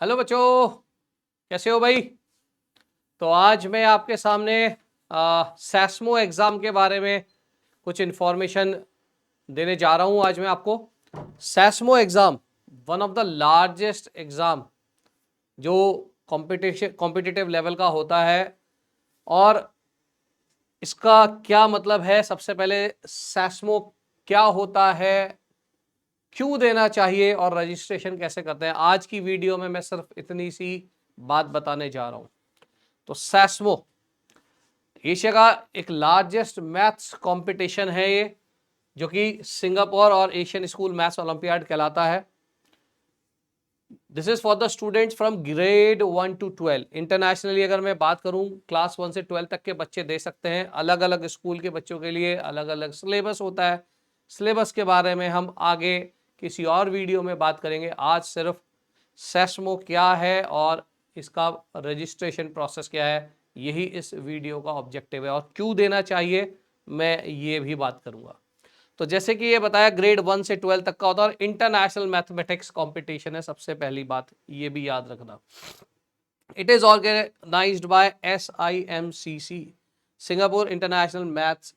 Hello बच्चों, कैसे हो भाई। तो आज मैं आपके सामने सैस्मो एग्ज़ाम के बारे में कुछ इन्फॉर्मेशन देने जा रहा हूँ। आज मैं आपको SASMO exam one of the largest exam जो कॉम्पिटिटिव लेवल का होता है, और इसका क्या मतलब है। सबसे पहले सैस्मो क्या होता है, क्यों देना चाहिए और रजिस्ट्रेशन कैसे करते हैं, आज की वीडियो में मैं सिर्फ इतनी सी बात बताने जा रहा हूं। तो सैस्मो एशिया का एक लार्जेस्ट मैथ्स कंपटीशन है ये, जो कि सिंगापुर और एशियन स्कूल मैथ्स ओलंपियाड कहलाता है। This is for the students from grade 1 to 12। Internationally अगर मैं बात करूं, क्लास 1 से 12 तक के बच्चे दे सकते हैं। अलग अलग स्कूल के बच्चों के लिए अलग अलग सिलेबस होता है। सिलेबस के बारे में हम आगे किसी और वीडियो में बात करेंगे। आज सिर्फ सैस्मो क्या है और इसका रजिस्ट्रेशन प्रोसेस क्या है, यही इस वीडियो का ऑब्जेक्टिव है, और क्यों देना चाहिए मैं ये भी बात करूंगा। तो जैसे कि ये बताया, ग्रेड 1 से 12 तक का होता है और इंटरनेशनल मैथमेटिक्स कंपटीशन है। सबसे पहली बात ये भी याद रखना। It is organised by SIMCC, Singapore international maths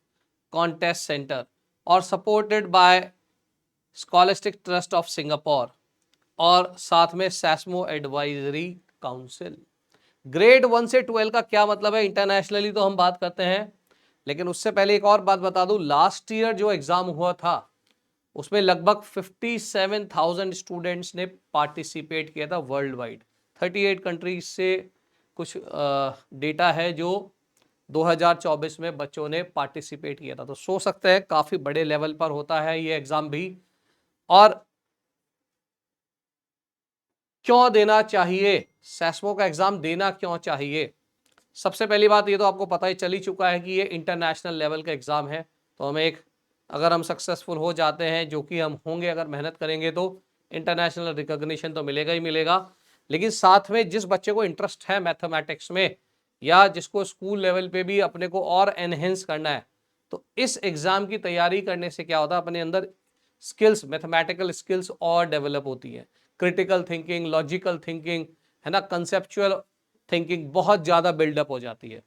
contest centre, और supported by scholastic trust of Singapore, और साथ में सैस्मो एडवाइजरी काउंसिल। ग्रेड 1 से 12 का क्या मतलब है, इंटरनेशनली तो हम बात करते हैं, लेकिन उससे पहले एक और बात बता दूं। लास्ट ईयर जो एग्जाम हुआ था उसमें लगभग 57,000 स्टूडेंट्स ने पार्टिसिपेट किया था वर्ल्ड वाइड। 38 कंट्रीज से कुछ डेटा है जो 2024 में बच्चों ने पार्टिसिपेट किया था। तो सोच सकते हैं काफी बड़े लेवल पर होता है ये एग्जाम भी। और क्यों देना चाहिए, सैस्मो का एग्जाम देना क्यों चाहिए। सबसे पहली बात, ये तो आपको पता ही चल ही चुका है कि ये इंटरनेशनल लेवल का एग्जाम है। तो हमें अगर हम सक्सेसफुल हो जाते हैं, जो कि हम होंगे अगर मेहनत करेंगे, तो इंटरनेशनल रिकॉग्निशन तो मिलेगा ही मिलेगा। लेकिन साथ में जिस बच्चे को इंटरेस्ट है मैथमेटिक्स में, या जिसको स्कूल लेवल पे भी अपने को और एनहेंस करना है, तो इस एग्जाम की तैयारी करने से क्या होता है, अपने अंदर स्किल्स, मैथमेटिकल स्किल्स और डेवलप होती है। क्रिटिकल थिंकिंग, लॉजिकल थिंकिंग, है ना, कंसेप्चुअल थिंकिंग बहुत ज़्यादा बिल्डअप हो जाती है।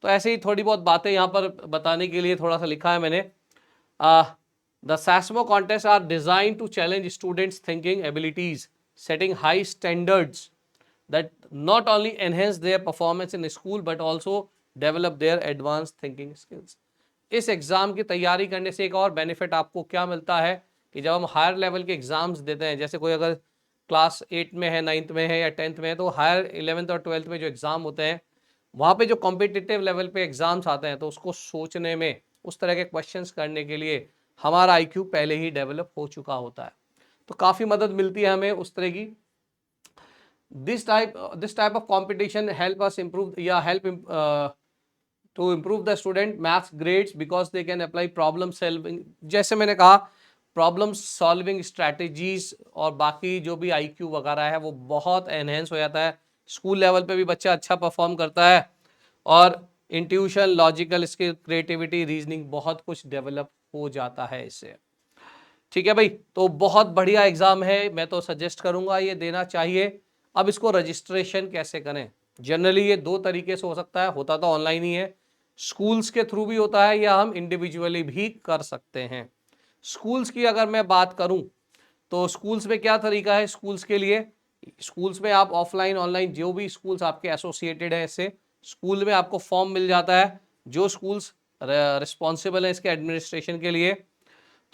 तो ऐसे ही थोड़ी बहुत बातें यहाँ पर बताने के लिए थोड़ा सा लिखा है मैंने। The SASMO contest are designed to challenge students thinking abilities, setting high standards that not only enhance their performance in school but also develop their advanced thinking skills। इस एग्जाम की तैयारी करने से एक और बेनिफिट आपको क्या मिलता है कि जब हम हायर लेवल के एग्जाम्स देते हैं, जैसे कोई अगर क्लास 8 में है, 9th में है या 10th में है, तो हायर 11th और 12th में जो एग्जाम होते हैं, वहाँ पे जो कॉम्पिटिटिव लेवल पे एग्जाम्स आते हैं, तो उसको सोचने में, उस तरह के क्वेश्चंस करने के लिए हमारा IQ पहले ही डेवलप हो चुका होता है। तो काफ़ी मदद मिलती है हमें उस तरह की। this type of competition help us improve, to improve the student maths grades because they can apply problem solving, जैसे मैंने कहा, प्रॉब्लम सॉल्विंग स्ट्रैटेजीज, और बाकी जो भी IQ वगैरह है वो बहुत एनहेंस हो जाता है। स्कूल लेवल पे भी बच्चा अच्छा परफॉर्म करता है, और intuition, logical skill, creativity, reasoning, बहुत कुछ डेवलप हो जाता है इससे। ठीक है भाई, तो बहुत बढ़िया एग्जाम है, मैं तो सजेस्ट करूंगा ये देना चाहिए। अब इसको रजिस्ट्रेशन कैसे करें। जनरली ये दो तरीके से हो सकता है, होता तो ऑनलाइन ही है, स्कूल्स के थ्रू भी होता है, या हम इंडिविजुअली भी कर सकते हैं। स्कूल्स की अगर मैं बात करूं, तो स्कूल्स में क्या तरीका है। स्कूल्स के लिए, स्कूल्स में आप ऑफलाइन ऑनलाइन जो भी स्कूल्स आपके एसोसिएटेड है इससे, स्कूल में आपको फॉर्म मिल जाता है। जो स्कूल्स रिस्पॉन्सिबल है इसके एडमिनिस्ट्रेशन के लिए,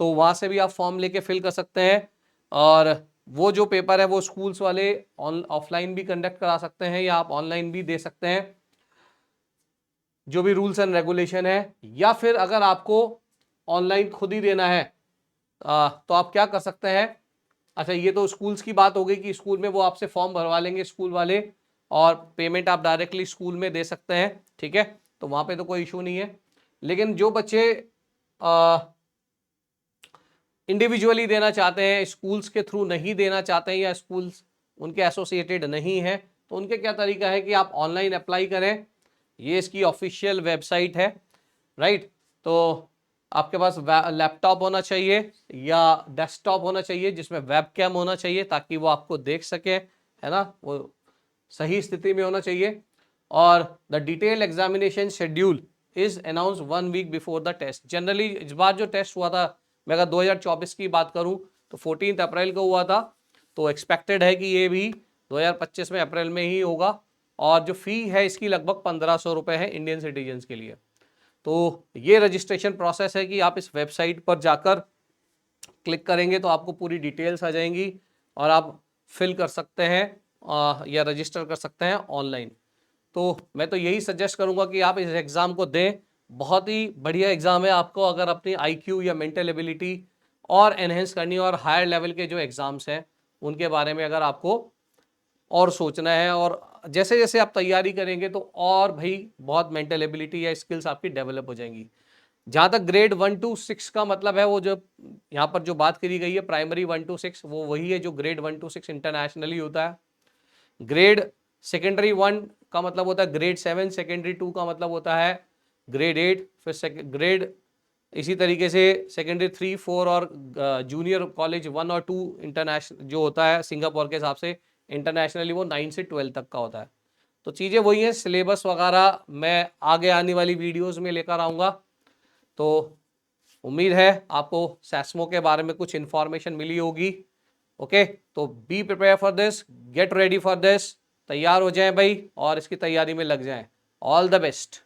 तो वहाँ से भी आप फॉर्म लेके फिल कर सकते हैं। और वो जो पेपर है वो स्कूल्स वाले ऑफलाइन भी कंडक्ट करा सकते हैं, या आप ऑनलाइन भी दे सकते हैं, जो भी रूल्स एंड रेगुलेशन है। या फिर अगर आपको ऑनलाइन खुद ही देना है, तो आप क्या कर सकते हैं। अच्छा, ये तो स्कूल्स की बात हो गई कि स्कूल में वो आपसे फॉर्म भरवा लेंगे स्कूल वाले, और पेमेंट आप डायरेक्टली स्कूल में दे सकते हैं। ठीक है, तो वहाँ पे तो कोई इशू नहीं है। लेकिन जो बच्चे इंडिविजुअली देना चाहते हैं, स्कूल्स के थ्रू नहीं देना चाहते हैं, या स्कूल्स उनके एसोसिएटेड नहीं है, तो उनके क्या तरीका है कि आप ऑनलाइन अप्लाई करें। ये इसकी ऑफिशियल वेबसाइट है, राइट। तो आपके पास लैपटॉप होना चाहिए या डेस्कटॉप होना चाहिए, जिसमें वेबकैम होना चाहिए, ताकि वो आपको देख सके, है ना, वो सही स्थिति में होना चाहिए। और the detail examination schedule is announce 1 week before the test. Generally इस बार जो टेस्ट हुआ था, मैं अगर 2024 की बात करूं तो 14 अप्रैल को हुआ था, तो एक्सपेक्टेड है कि ये भी 2025 में अप्रैल में ही होगा। और जो फी है इसकी लगभग 1500 रुपये है इंडियन सिटीजन्स के लिए। तो ये रजिस्ट्रेशन प्रोसेस है कि आप इस वेबसाइट पर जाकर क्लिक करेंगे तो आपको पूरी डिटेल्स आ जाएंगी और आप फिल कर सकते हैं या रजिस्टर कर सकते हैं ऑनलाइन। तो मैं तो यही सजेस्ट करूंगा कि आप इस एग्ज़ाम को दें। बहुत ही बढ़िया एग्ज़ाम है। आपको अगर अपनी IQ या मेंटल एबिलिटी और एनहेंस करनी है और हायर लेवल के जो एग्ज़ाम्स हैं उनके बारे में अगर आपको और सोचना है, और जैसे जैसे आप तैयारी करेंगे तो और भाई बहुत मेंटल एबिलिटी या स्किल्स आपकी डेवलप हो जाएंगी। जहाँ तक ग्रेड 1 to 6 का मतलब है, वो जो यहाँ पर जो बात करी गई है प्राइमरी 1 to 6, वो वही है जो ग्रेड 1 to 6 इंटरनेशनली होता है। ग्रेड सेकेंडरी 1 का मतलब होता है ग्रेड 7, सेकेंडरी 2 का मतलब होता है ग्रेड 8, फिर ग्रेड इसी तरीके से सेकेंडरी 3, 4 और जूनियर कॉलेज 1 और 2 इंटरनेशनल जो होता है सिंगापुर के हिसाब से इंटरनेशनली वो 9 से 12 तक का होता है। तो चीज़ें वही हैं, सिलेबस वगैरह मैं आगे आने वाली वीडियोस में लेकर आऊँगा। तो उम्मीद है आपको सैस्मो के बारे में कुछ इन्फॉर्मेशन मिली होगी। ओके, तो be prepare for this, get ready for this, तैयार हो जाएं भाई और इसकी तैयारी में लग जाएं। All the best.